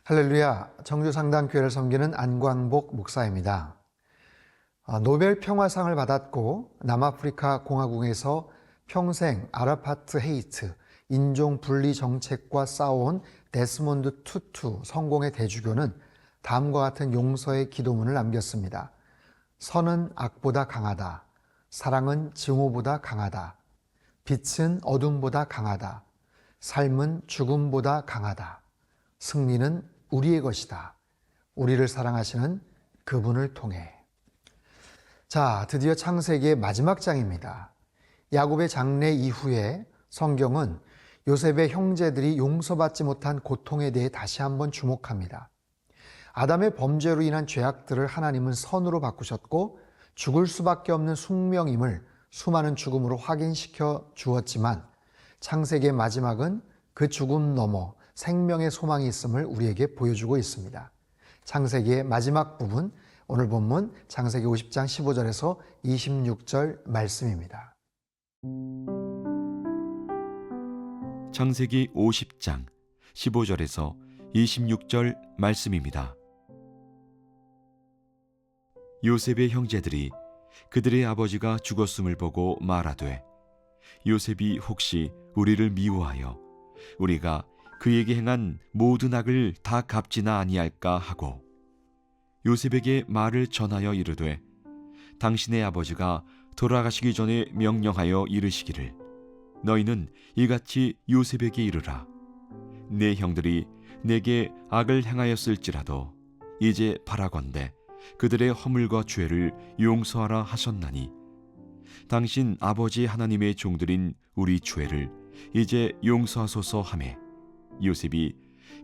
할렐루야, 청주상당교회를 섬기는 안광복 목사입니다. 노벨 평화상을 받았고 남아프리카 공화국에서 평생 아르파트 헤이트, 인종 분리 정책과 싸워온 데스몬드 투투 성공의 대주교는 다음과 같은 용서의 기도문을 남겼습니다. 선은 악보다 강하다. 사랑은 증오보다 강하다. 빛은 어둠보다 강하다. 삶은 죽음보다 강하다. 승리는 우리의 것이다. 우리를 사랑하시는 그분을 통해. 자, 드디어 창세기의 마지막 장입니다. 야곱의 장례 이후에 성경은 요셉의 형제들이 용서받지 못한 고통에 대해 다시 한번 주목합니다. 아담의 범죄로 인한 죄악들을 하나님은 선으로 바꾸셨고 죽을 수밖에 없는 숙명임을 수많은 죽음으로 확인시켜 주었지만 창세기의 마지막은 그 죽음 너머 생명의 소망이 있음을 우리에게 보여주고 있습니다. 창세기의 마지막 부분, 오늘 본문 창세기 50장 15절에서 26절 말씀입니다. 창세기 50장 15절에서 26절 말씀입니다. 요셉의 형제들이 그들의 아버지가 죽었음을 보고 말하되 요셉이 혹시 우리를 미워하여 우리가 그에게 행한 모든 악을 다 갚지나 아니할까 하고 요셉에게 말을 전하여 이르되 당신의 아버지가 돌아가시기 전에 명령하여 이르시기를 너희는 이같이 요셉에게 이르라 내 형들이 내게 악을 행하였을지라도 이제 바라건대 그들의 허물과 죄를 용서하라 하셨나니 당신 아버지 하나님의 종들인 우리 죄를 이제 용서하소서 하매 요셉이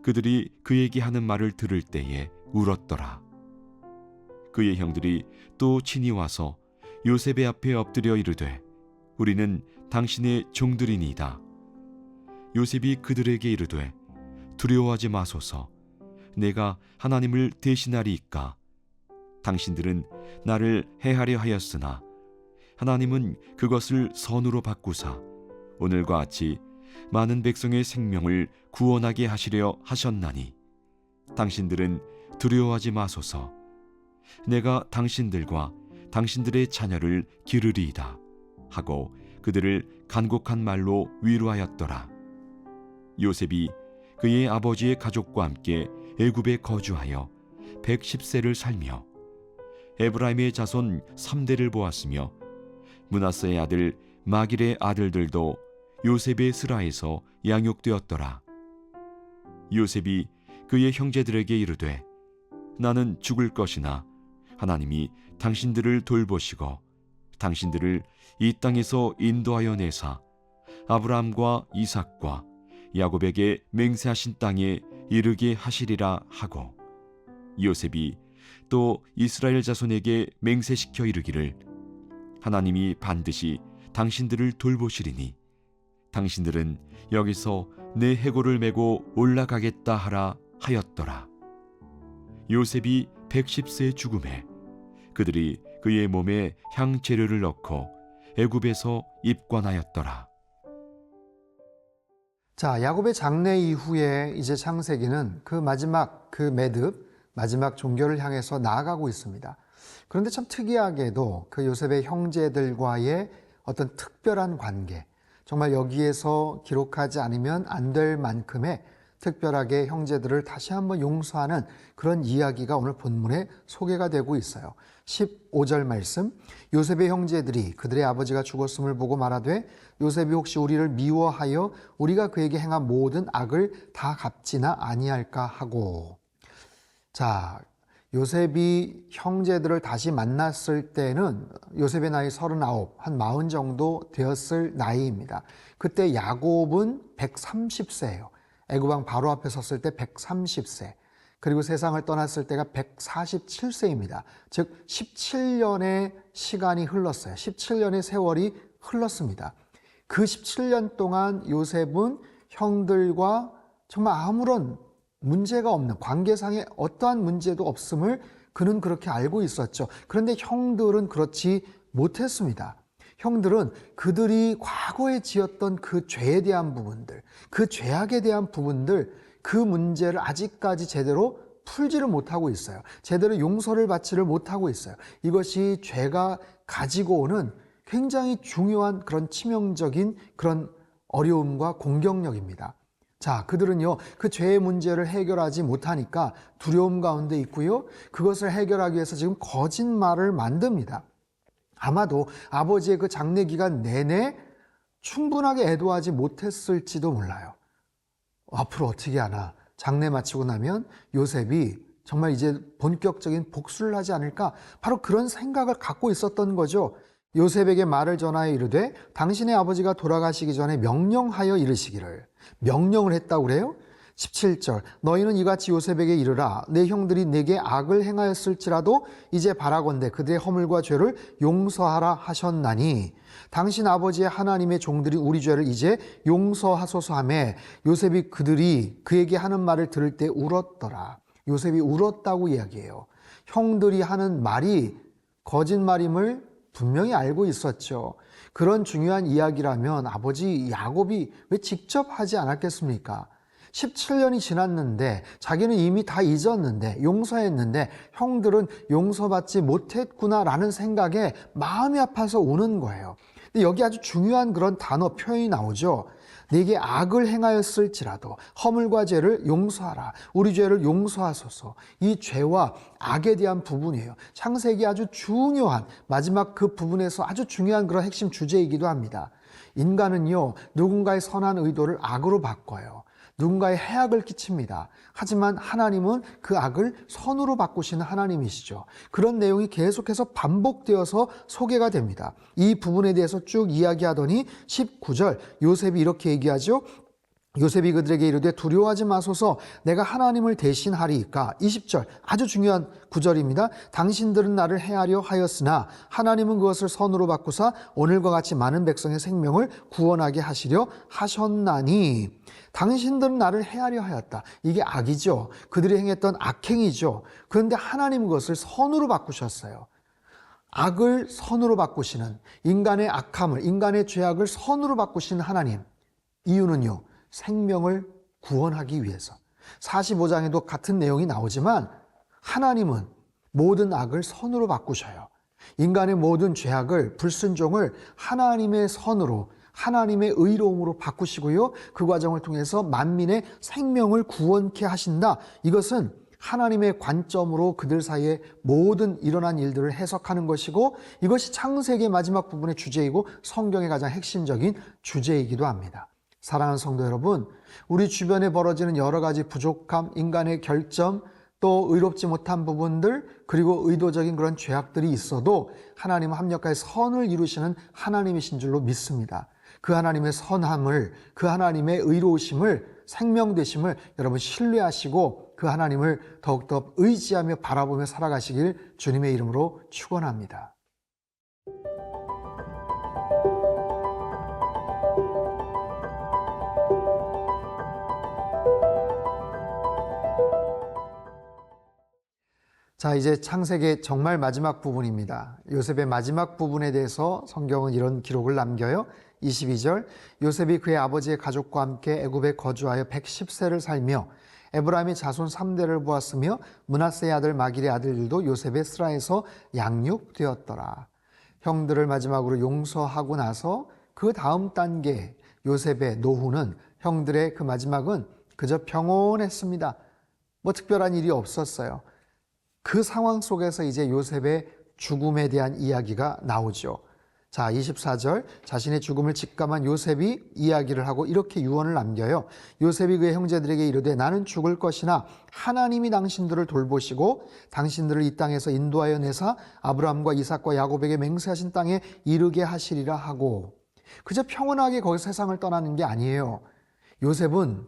그들이 그에게 하는 말을 들을 때에 울었더라. 그의 형들이 또 친히 와서 요셉의 앞에 엎드려 이르되 우리는 당신의 종들이니이다. 요셉이 그들에게 이르되 두려워하지 마소서 내가 하나님을 대신하리이까 당신들은 나를 해하려 하였으나 하나님은 그것을 선으로 바꾸사 오늘과 같이 많은 백성의 생명을 구원하게 하시려 하셨나니 당신들은 두려워하지 마소서 내가 당신들과 당신들의 자녀를 기르리이다 하고 그들을 간곡한 말로 위로하였더라. 요셉이 그의 아버지의 가족과 함께 애굽에 거주하여 110세를 살며 에브라임의 자손 3대를 보았으며 므낫세의 아들 마길의 아들들도 요셉의 스라에서 양육되었더라. 요셉이 그의 형제들에게 이르되 나는 죽을 것이나 하나님이 당신들을 돌보시고 당신들을 이 땅에서 인도하여 내사 아브라함과 이삭과 야곱에게 맹세하신 땅에 이르게 하시리라 하고 요셉이 또 이스라엘 자손에게 맹세시켜 이르기를 하나님이 반드시 당신들을 돌보시리니 당신들은 여기서 내 해골을 메고 올라가겠다 하라 하였더라. 요셉이 110세 죽음에 그들이 그의 몸에 향재료를 넣고 애굽에서 입관하였더라. 자, 야곱의 장례 이후에 이제 창세기는 그 마지막 그 매듭, 마지막 종교를 향해서 나아가고 있습니다. 그런데 참 특이하게도 그 요셉의 형제들과의 어떤 특별한 관계, 정말 여기에서 기록하지 않으면 안 될 만큼의 특별하게 형제들을 다시 한번 용서하는 그런 이야기가 오늘 본문에 소개가 되고 있어요. 15절 말씀, 요셉의 형제들이 그들의 아버지가 죽었음을 보고 말하되 요셉이 혹시 우리를 미워하여 우리가 그에게 행한 모든 악을 다 갚지나 아니할까 하고. 자, 요셉이 형제들을 다시 만났을 때는 요셉의 나이 39, 한 40 정도 되었을 나이입니다. 그때 야곱은 130세예요. 애굽왕 바로 앞에 섰을 때 130세. 그리고 세상을 떠났을 때가 147세입니다. 즉 17년의 시간이 흘렀어요. 17년의 세월이 흘렀습니다. 그 17년 동안 요셉은 형들과 정말 아무런 문제가 없는, 관계상의 어떠한 문제도 없음을 그는 그렇게 알고 있었죠. 그런데 형들은 그렇지 못했습니다. 형들은 그들이 과거에 지었던 그 죄에 대한 부분들, 그 죄악에 대한 부분들, 그 문제를 아직까지 제대로 풀지를 못하고 있어요. 제대로 용서를 받지를 못하고 있어요. 이것이 죄가 가지고 오는 굉장히 중요한 그런 치명적인 그런 어려움과 공격력입니다. 자, 그들은요, 그 죄의 문제를 해결하지 못하니까 두려움 가운데 있고요. 그것을 해결하기 위해서 지금 거짓말을 만듭니다. 아마도 아버지의 그 장례 기간 내내 충분하게 애도하지 못했을지도 몰라요. 앞으로 어떻게 하나? 장례 마치고 나면 요셉이 정말 이제 본격적인 복수를 하지 않을까? 바로 그런 생각을 갖고 있었던 거죠. 요셉에게 말을 전하여 이르되 당신의 아버지가 돌아가시기 전에 명령하여 이르시기를. 명령을 했다고 그래요? 17절 너희는 이같이 요셉에게 이르라 내 형들이 내게 악을 행하였을지라도 이제 바라건대 그들의 허물과 죄를 용서하라 하셨나니 당신 아버지의 하나님의 종들이 우리 죄를 이제 용서하소서 하매 요셉이 그들이 그에게 하는 말을 들을 때 울었더라. 요셉이 울었다고 이야기해요. 형들이 하는 말이 거짓말임을 분명히 알고 있었죠. 그런 중요한 이야기라면 아버지 야곱이 왜 직접 하지 않았겠습니까? 17년이 지났는데 자기는 이미 다 잊었는데 용서했는데 형들은 용서받지 못했구나라는 생각에 마음이 아파서 우는 거예요. 근데 여기 아주 중요한 그런 단어 표현이 나오죠. 내게 악을 행하였을지라도 허물과 죄를 용서하라. 우리 죄를 용서하소서. 이 죄와 악에 대한 부분이에요. 창세기 아주 중요한 마지막 그 부분에서 아주 중요한 그런 핵심 주제이기도 합니다. 인간은요, 누군가의 선한 의도를 악으로 바꿔요. 누군가의 해악을 끼칩니다. 하지만 하나님은 그 악을 선으로 바꾸시는 하나님이시죠. 그런 내용이 계속해서 반복되어서 소개가 됩니다. 이 부분에 대해서 쭉 이야기하더니 19절 요셉이 이렇게 얘기하죠. 요셉이 그들에게 이르되 두려워하지 마소서 내가 하나님을 대신하리이까. 20절 아주 중요한 구절입니다. 당신들은 나를 해하려 하였으나 하나님은 그것을 선으로 바꾸사 오늘과 같이 많은 백성의 생명을 구원하게 하시려 하셨나니 당신들은 나를 해하려 하였다. 이게 악이죠. 그들이 행했던 악행이죠. 그런데 하나님은 그것을 선으로 바꾸셨어요. 악을 선으로 바꾸시는 인간의 악함을 인간의 죄악을 선으로 바꾸시는 하나님. 이유는요. 생명을 구원하기 위해서. 45장에도 같은 내용이 나오지만 하나님은 모든 악을 선으로 바꾸셔요. 인간의 모든 죄악을 불순종을 하나님의 선으로 하나님의 의로움으로 바꾸시고요. 그 과정을 통해서 만민의 생명을 구원케 하신다. 이것은 하나님의 관점으로 그들 사이에 모든 일어난 일들을 해석하는 것이고 이것이 창세기의 마지막 부분의 주제이고 성경의 가장 핵심적인 주제이기도 합니다. 사랑하는 성도 여러분, 우리 주변에 벌어지는 여러 가지 부족함, 인간의 결점, 또 의롭지 못한 부분들, 그리고 의도적인 그런 죄악들이 있어도 하나님은 합력하여 선을 이루시는 하나님이신 줄로 믿습니다. 그 하나님의 선함을, 그 하나님의 의로우심을, 생명되심을 여러분 신뢰하시고 그 하나님을 더욱더 의지하며 바라보며 살아가시길 주님의 이름으로 축원합니다. 자, 이제 창세기의 정말 마지막 부분입니다. 요셉의 마지막 부분에 대해서 성경은 이런 기록을 남겨요. 22절 요셉이 그의 아버지의 가족과 함께 애굽에 거주하여 110세를 살며 에브라임의 자손 3대를 보았으며 므낫세의 아들 마길의 아들들도 요셉의 스라에서 양육되었더라. 형들을 마지막으로 용서하고 나서 그 다음 단계 요셉의 노후는 형들의 그 마지막은 그저 평온했습니다. 뭐 특별한 일이 없었어요. 그 상황 속에서 이제 요셉의 죽음에 대한 이야기가 나오죠. 자, 24절 자신의 죽음을 직감한 요셉이 이야기를 하고 이렇게 유언을 남겨요. 요셉이 그의 형제들에게 이르되 나는 죽을 것이나 하나님이 당신들을 돌보시고 당신들을 이 땅에서 인도하여 내사 아브라함과 이삭과 야곱에게 맹세하신 땅에 이르게 하시리라 하고 그저 평온하게 거기서 세상을 떠나는 게 아니에요. 요셉은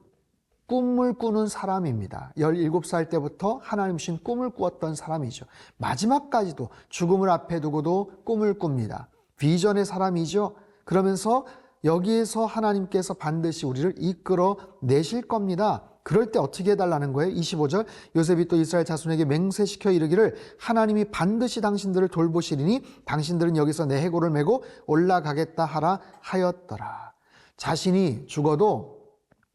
꿈을 꾸는 사람입니다. 17살 때부터 하나님 주신 꿈을 꾸었던 사람이죠. 마지막까지도 죽음을 앞에 두고도 꿈을 꿉니다. 비전의 사람이죠. 그러면서 여기에서 하나님께서 반드시 우리를 이끌어 내실 겁니다. 그럴 때 어떻게 해달라는 거예요? 25절 요셉이 또 이스라엘 자손에게 맹세시켜 이르기를 하나님이 반드시 당신들을 돌보시리니 당신들은 여기서 내 해골을 메고 올라가겠다 하라 하였더라. 자신이 죽어도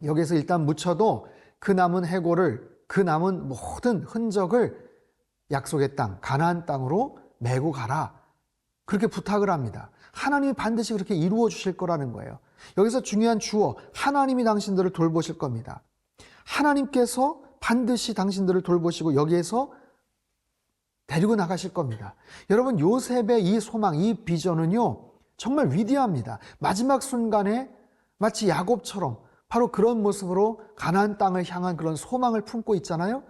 여기서 일단 묻혀도 그 남은 해골을, 그 남은 모든 흔적을 약속의 땅, 가나안 땅으로 메고 가라. 그렇게 부탁을 합니다. 하나님이 반드시 그렇게 이루어 주실 거라는 거예요. 여기서 중요한 주어, 하나님이 당신들을 돌보실 겁니다. 하나님께서 반드시 당신들을 돌보시고 여기에서 데리고 나가실 겁니다. 여러분, 요셉의 이 소망, 이 비전은요, 정말 위대합니다. 마지막 순간에 마치 야곱처럼 바로 그런 모습으로 가나안 땅을 향한 그런 소망을 품고 있잖아요.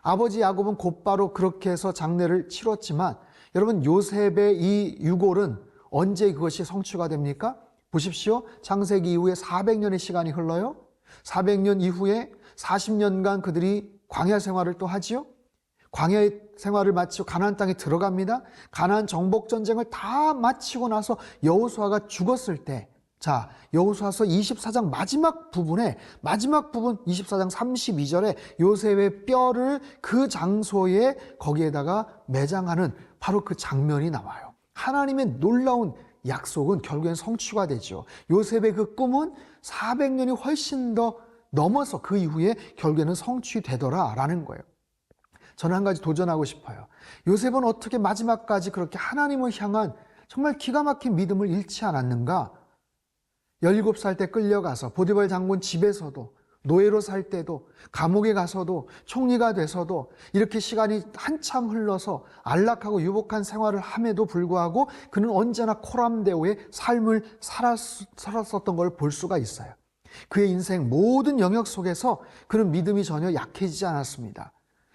아버지 야곱은 곧바로 그렇게 해서 장례를 치렀지만 여러분, 요셉의 이 유골은 언제 그것이 성취가 됩니까? 보십시오. 창세기 이후에 400년의 시간이 흘러요. 400년 이후에 40년간 그들이 광야 생활을 또 하지요. 광야 생활을 마치고 가나안 땅에 들어갑니다. 가나안 정복 전쟁을 다 마치고 나서 여호수아가 죽었을 때, 자, 여호수아서 24장 마지막 부분 24장 32절에 요셉의 뼈를 그 장소에 거기에다가 매장하는 바로 그 장면이 나와요. 하나님의 놀라운 약속은 결국엔 성취가 되죠. 요셉의 그 꿈은 400년이 훨씬 더 넘어서 그 이후에 결국에는 성취되더라라는 거예요. 저는 한 가지 도전하고 싶어요. 요셉은 어떻게 마지막까지 그렇게 하나님을 향한 정말 기가 막힌 믿음을 잃지 않았는가? 17살 때 끌려가서 보디발 장군 집에서도, 노예로 살 때도, 감옥에 가서도, 총리가 돼서도 이렇게 시간이 한참 흘러서 안락하고 유복한 생활을 함에도 불구하고 그는 언제나 코람데오의 삶을 살았었던 걸 볼 수가 있어요. 그의 인생 모든 영역 속에서 그는 믿음이 전혀 약해지지 않았습니다.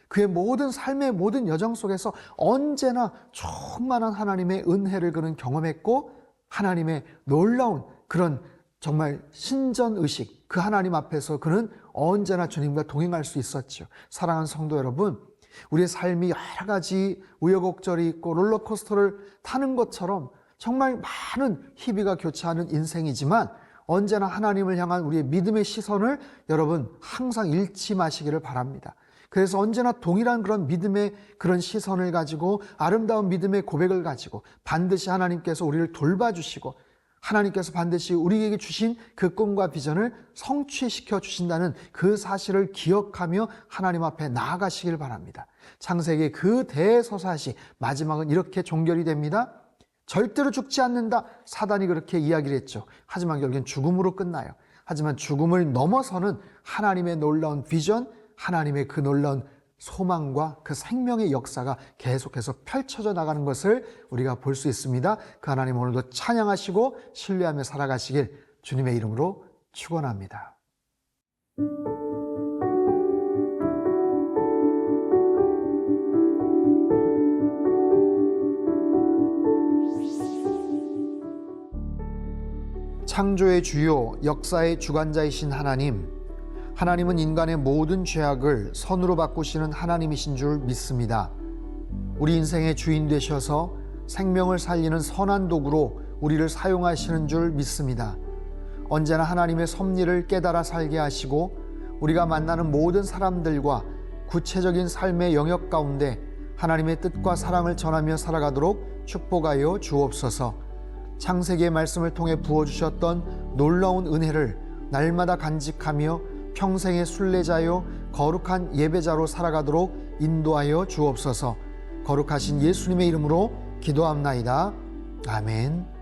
그의 모든 삶의 모든 여정 속에서 언제나 충만한 하나님의 은혜를 그는 경험했고, 하나님의 놀라운 그런 정말 신전의식, 그 하나님 앞에서 그는 언제나 주님과 동행할 수 있었죠. 사랑하는 성도 여러분, 우리의 삶이 여러 가지 우여곡절이 있고 롤러코스터를 타는 것처럼 정말 많은 희비가 교차하는 인생이지만 언제나 하나님을 향한 우리의 믿음의 시선을 여러분 항상 잃지 마시기를 바랍니다. 그래서 언제나 동일한 그런 믿음의 그런 시선을 가지고 아름다운 믿음의 고백을 가지고 반드시 하나님께서 우리를 돌봐주시고 하나님께서 반드시 우리에게 주신 그 꿈과 비전을 성취시켜 주신다는 그 사실을 기억하며 하나님 앞에 나아가시길 바랍니다. 창세기 그 대서사시 마지막은 이렇게 종결이 됩니다. 절대로 죽지 않는다. 사단이 그렇게 이야기를 했죠. 하지만 결국엔 죽음으로 끝나요. 하지만 죽음을 넘어서는 하나님의 놀라운 비전, 하나님의 그 놀라운 소망과 그 생명의 역사가 계속해서 펼쳐져 나가는 것을 우리가 볼 수 있습니다. 그 하나님 오늘도 찬양하시고 신뢰하며 살아가시길 주님의 이름으로 축원합니다. 창조의 주요, 역사의 주관자이신 하나님, 하나님은 인간의 모든 죄악을 선으로 바꾸시는 하나님이신 줄 믿습니다. 우리 인생의 주인 되셔서 생명을 살리는 선한 도구로 우리를 사용하시는 줄 믿습니다. 언제나 하나님의 섭리를 깨달아 살게 하시고 우리가 만나는 모든 사람들과 구체적인 삶의 영역 가운데 하나님의 뜻과 사랑을 전하며 살아가도록 축복하여 주옵소서. 창세기의 말씀을 통해 부어주셨던 놀라운 은혜를 날마다 간직하며 평생의 순례자요 거룩한 예배자로 살아가도록 인도하여 주옵소서. 거룩하신 예수님의 이름으로 기도합나이다. 아멘.